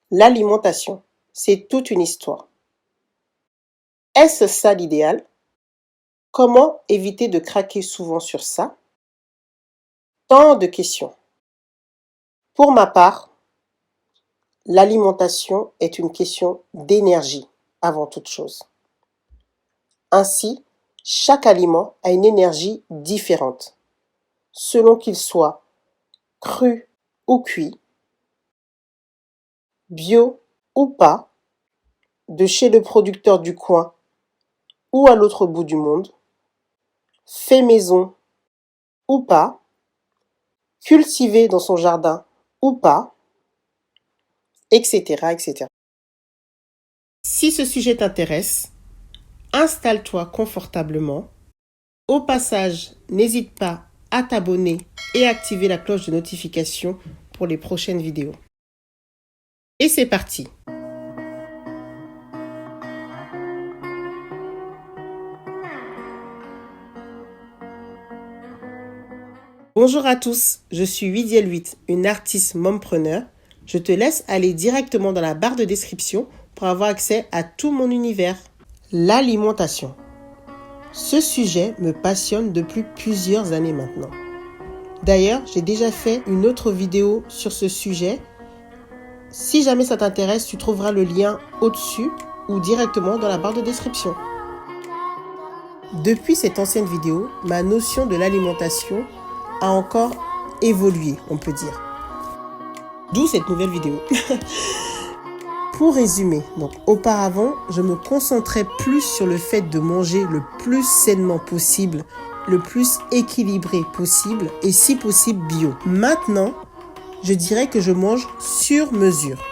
L'alimentation, c'est toute une histoire. Est-ce ça l'idéal? Comment éviter de craquer souvent sur ça? Tant de questions. Pour ma part, l'alimentation est une question d'énergie avant toute chose. Ainsi, chaque aliment a une énergie différente, selon qu'il soit cru ou cuit, bio ou pas, de chez le producteur du coin ou à l'autre bout du monde, fait maison ou pas, cultivé dans son jardin ou pas, etc., etc. Si ce sujet t'intéresse, installe-toi confortablement. Au passage, n'hésite pas à t'abonner et activer la cloche de notification pour les prochaines vidéos. Et c'est parti! Bonjour à tous, je suis Widiel 8, une artiste mompreneur. Je te laisse aller directement dans la barre de description pour avoir accès à tout mon univers. L'alimentation. Ce sujet me passionne depuis plusieurs années maintenant. D'ailleurs, j'ai déjà fait une autre vidéo sur ce sujet. Si jamais ça t'intéresse, tu trouveras le lien au-dessus ou directement dans la barre de description. Depuis cette ancienne vidéo, ma notion de l'alimentation a encore évolué, on peut dire. D'où cette nouvelle vidéo. Pour résumer, donc auparavant, je me concentrais plus sur le fait de manger le plus sainement possible, le plus équilibré possible et si possible bio. Maintenant, je dirais que je mange sur mesure,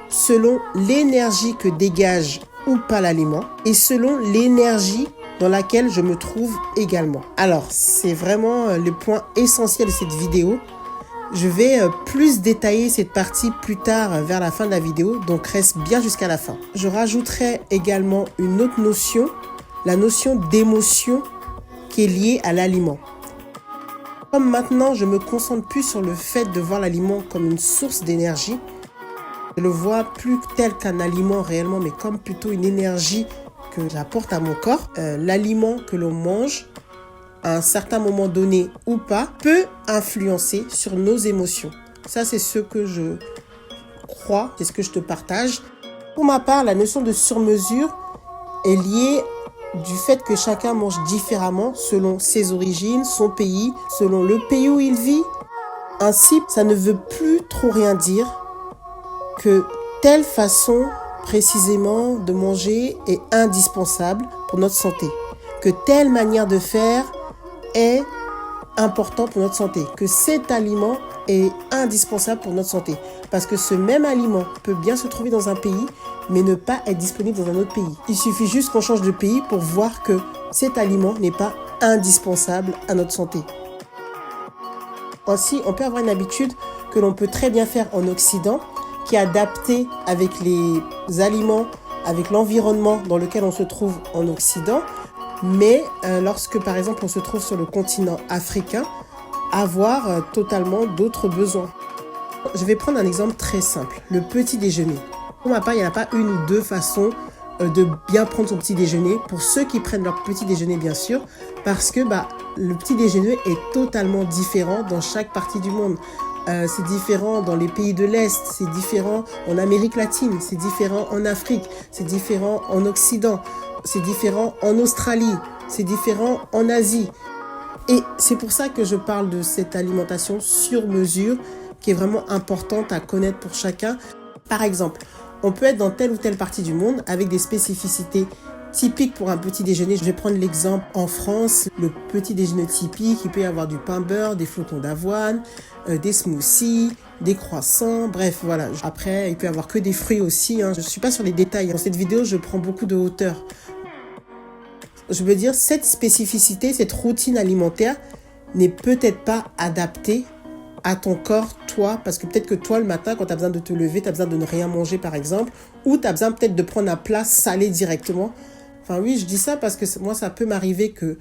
selon l'énergie que dégage ou pas l'aliment et selon l'énergie dans laquelle je me trouve également. Alors, c'est vraiment le point essentiel de cette vidéo. Je vais plus détailler cette partie plus tard vers la fin de la vidéo, donc reste bien jusqu'à la fin. Je rajouterai également une autre notion, la notion d'émotion qui est liée à l'aliment. Comme maintenant, je me concentre plus sur le fait de voir l'aliment comme une source d'énergie, je le vois plus tel qu'un aliment réellement, mais comme plutôt une énergie que j'apporte à mon corps. L'aliment que l'on mange, à un certain moment donné ou pas, peut influencer sur nos émotions. Ça, c'est ce que je crois, c'est ce que je te partage. Pour ma part, la notion de sur-mesure est liée du fait que chacun mange différemment selon ses origines, son pays, selon le pays où il vit. Ainsi, ça ne veut plus trop rien dire que telle façon précisément de manger est indispensable pour notre santé, que telle manière de faire est important pour notre santé, que cet aliment est indispensable pour notre santé. Parce que ce même aliment peut bien se trouver dans un pays, mais ne pas être disponible dans un autre pays. Il suffit juste qu'on change de pays pour voir que cet aliment n'est pas indispensable à notre santé. Ainsi, on peut avoir une habitude que l'on peut très bien faire en Occident, qui est adaptée avec les aliments, avec l'environnement dans lequel on se trouve en Occident. Mais lorsque, par exemple, on se trouve sur le continent africain, avoir totalement d'autres besoins. Je vais prendre un exemple très simple, le petit déjeuner. Pour ma part, il n'y en a pas une ou deux façons de bien prendre son petit déjeuner. Pour ceux qui prennent leur petit déjeuner, bien sûr, parce que le petit déjeuner est totalement différent dans chaque partie du monde. C'est différent dans les pays de l'Est, c'est différent en Amérique latine, c'est différent en Afrique, c'est différent en Occident. C'est différent en Australie, c'est différent en Asie. Et c'est pour ça que je parle de cette alimentation sur mesure qui est vraiment importante à connaître pour chacun. Par exemple, on peut être dans telle ou telle partie du monde avec des spécificités typiques pour un petit déjeuner. Je vais prendre l'exemple en France, le petit déjeuner typique, il peut y avoir du pain beurre, des flocons d'avoine, des smoothies, des croissants, bref, voilà. Après, il peut y avoir que des fruits aussi. Je ne suis pas sur les détails. Dans cette vidéo, je prends beaucoup de hauteur. Je veux dire, cette spécificité, cette routine alimentaire n'est peut-être pas adaptée à ton corps, toi, parce que peut-être que toi, le matin, quand tu as besoin de te lever, tu as besoin de ne rien manger, par exemple, ou tu as besoin peut-être de prendre un plat salé directement. Enfin oui, je dis ça parce que moi, ça peut m'arriver que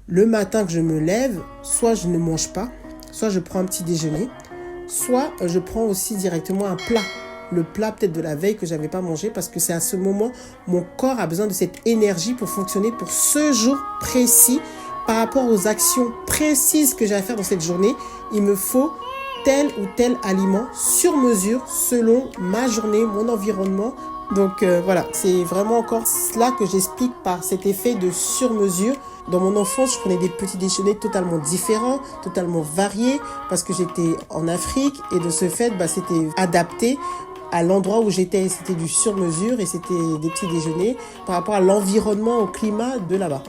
le matin que je me lève, soit je ne mange pas, soit je prends un petit déjeuner, soit je prends aussi directement un plat. le plat peut-être de la veille que j'avais pas mangé, parce que c'est à ce moment, mon corps a besoin de cette énergie pour fonctionner pour ce jour précis, par rapport aux actions précises que j'ai à faire dans cette journée. Il me faut tel ou tel aliment sur mesure selon ma journée, mon environnement. Donc voilà, c'est vraiment encore cela que j'explique par cet effet de sur-mesure. Dans mon enfance, je prenais des petits déjeuners totalement différents, totalement variés, parce que j'étais en Afrique et de ce fait, c'était adapté à l'endroit où j'étais. C'était du sur-mesure et c'était des petits déjeuners par rapport à l'environnement, au climat de là-bas.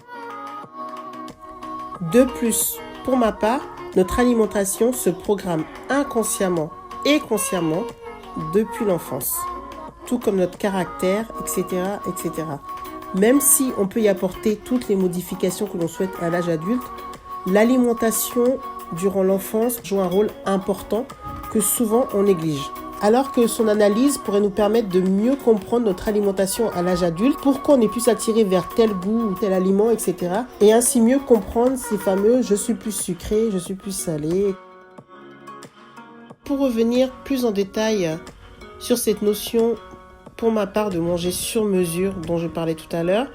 De plus, pour ma part, notre alimentation se programme inconsciemment et consciemment depuis l'enfance, tout comme notre caractère, etc., etc. Même si on peut y apporter toutes les modifications que l'on souhaite à l'âge adulte, l'alimentation durant l'enfance joue un rôle important que souvent on néglige. Alors que son analyse pourrait nous permettre de mieux comprendre notre alimentation à l'âge adulte, pourquoi on est plus attiré vers tel goût ou tel aliment, etc. Et ainsi mieux comprendre ces fameux « je suis plus sucré, je suis plus salé ». Pour revenir plus en détail sur cette notion, pour ma part, de manger sur mesure dont je parlais tout à l'heure,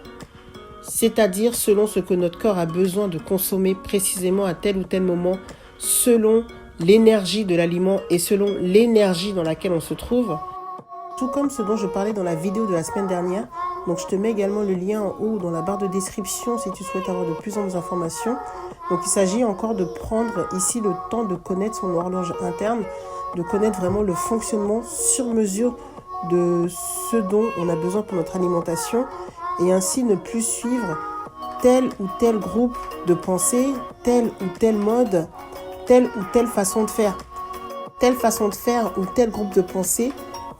c'est-à-dire selon ce que notre corps a besoin de consommer précisément à tel ou tel moment, selon l'énergie de l'aliment et selon l'énergie dans laquelle on se trouve, tout comme ce dont je parlais dans la vidéo de la semaine dernière. Donc je te mets également le lien en haut dans la barre de description si tu souhaites avoir de plus en plus d'informations. Donc il s'agit encore de prendre ici le temps de connaître son horloge interne, de connaître vraiment le fonctionnement sur mesure de ce dont on a besoin pour notre alimentation, et ainsi ne plus suivre tel ou tel groupe de pensée, tel ou tel mode, telle ou telle façon de faire. Telle façon de faire ou tel groupe de pensée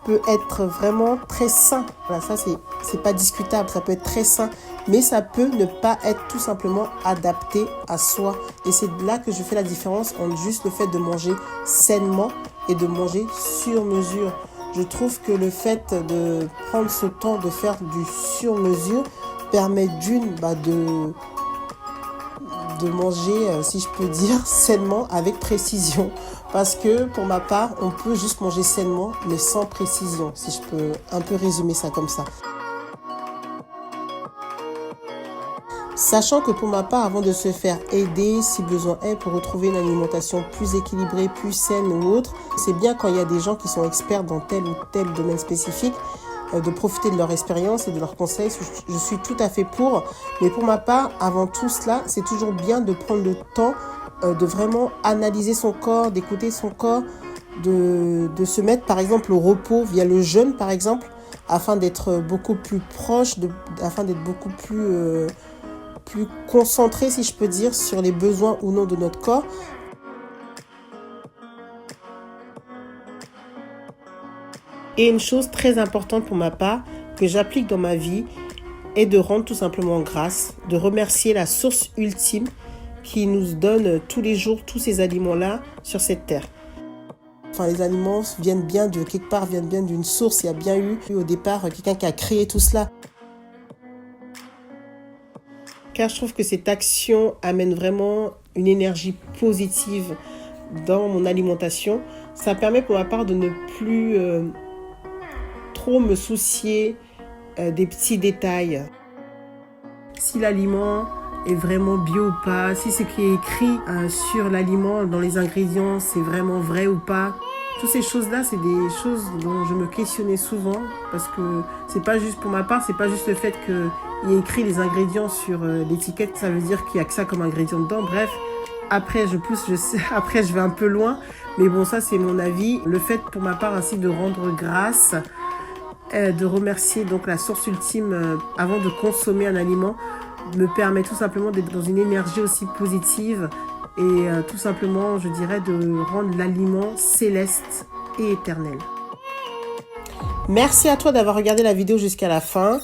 peut être vraiment très sain. Voilà, ça c'est pas discutable, ça peut être très sain, mais ça peut ne pas être tout simplement adapté à soi. Et c'est là que je fais la différence entre juste le fait de manger sainement et de manger sur mesure. Je trouve que le fait de prendre ce temps de faire du sur mesure permet de manger, si je peux dire, sainement avec précision. Parce que pour ma part, on peut juste manger sainement, mais sans précision, si je peux un peu résumer ça comme ça. Sachant que pour ma part, avant de se faire aider, si besoin est, pour retrouver une alimentation plus équilibrée, plus saine ou autre, c'est bien quand il y a des gens qui sont experts dans tel ou tel domaine spécifique, de profiter de leur expérience et de leurs conseils. Je suis tout à fait pour. Mais pour ma part, avant tout cela, c'est toujours bien de prendre le temps de vraiment analyser son corps, d'écouter son corps, de se mettre par exemple au repos via le jeûne par exemple, afin d'être beaucoup plus proche, afin d'être beaucoup plus concentré, si je peux dire, sur les besoins ou non de notre corps. Et une chose très importante pour ma part, que j'applique dans ma vie, est de rendre tout simplement grâce, de remercier la source ultime qui nous donne tous les jours tous ces aliments-là sur cette terre. Enfin, les aliments viennent bien de quelque part, viennent bien d'une source. Il y a bien eu au départ quelqu'un qui a créé tout cela. Car je trouve que cette action amène vraiment une énergie positive dans mon alimentation. Ça permet pour ma part de ne plus trop me soucier des petits détails. Si l'aliment est vraiment bio ou pas, si ce qui est écrit sur l'aliment, dans les ingrédients, c'est vraiment vrai ou pas. Toutes ces choses-là, c'est des choses dont je me questionnais souvent, parce que c'est pas juste, pour ma part, c'est pas juste le fait qu'il y ait écrit les ingrédients sur l'étiquette, ça veut dire qu'il y a que ça comme ingrédient dedans. Bref, après après je vais un peu loin, mais bon, ça c'est mon avis. Le fait pour ma part ainsi de rendre grâce, de remercier donc la source ultime avant de consommer un aliment, me permet tout simplement d'être dans une énergie aussi positive et tout simplement, je dirais, de rendre l'aliment céleste et éternel. Merci à toi d'avoir regardé la vidéo jusqu'à la fin.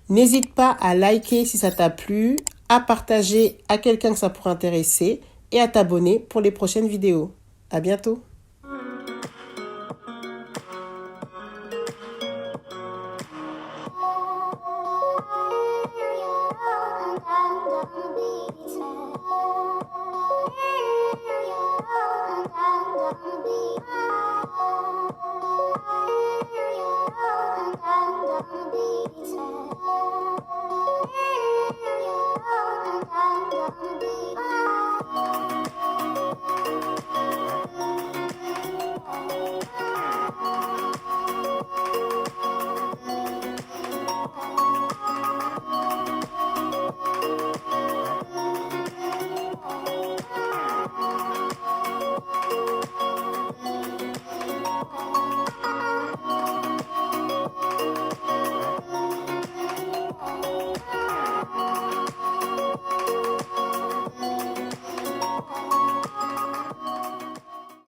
N'hésite pas à liker si ça t'a plu, à partager à quelqu'un que ça pourrait intéresser et à t'abonner pour les prochaines vidéos. À bientôt. Yeah.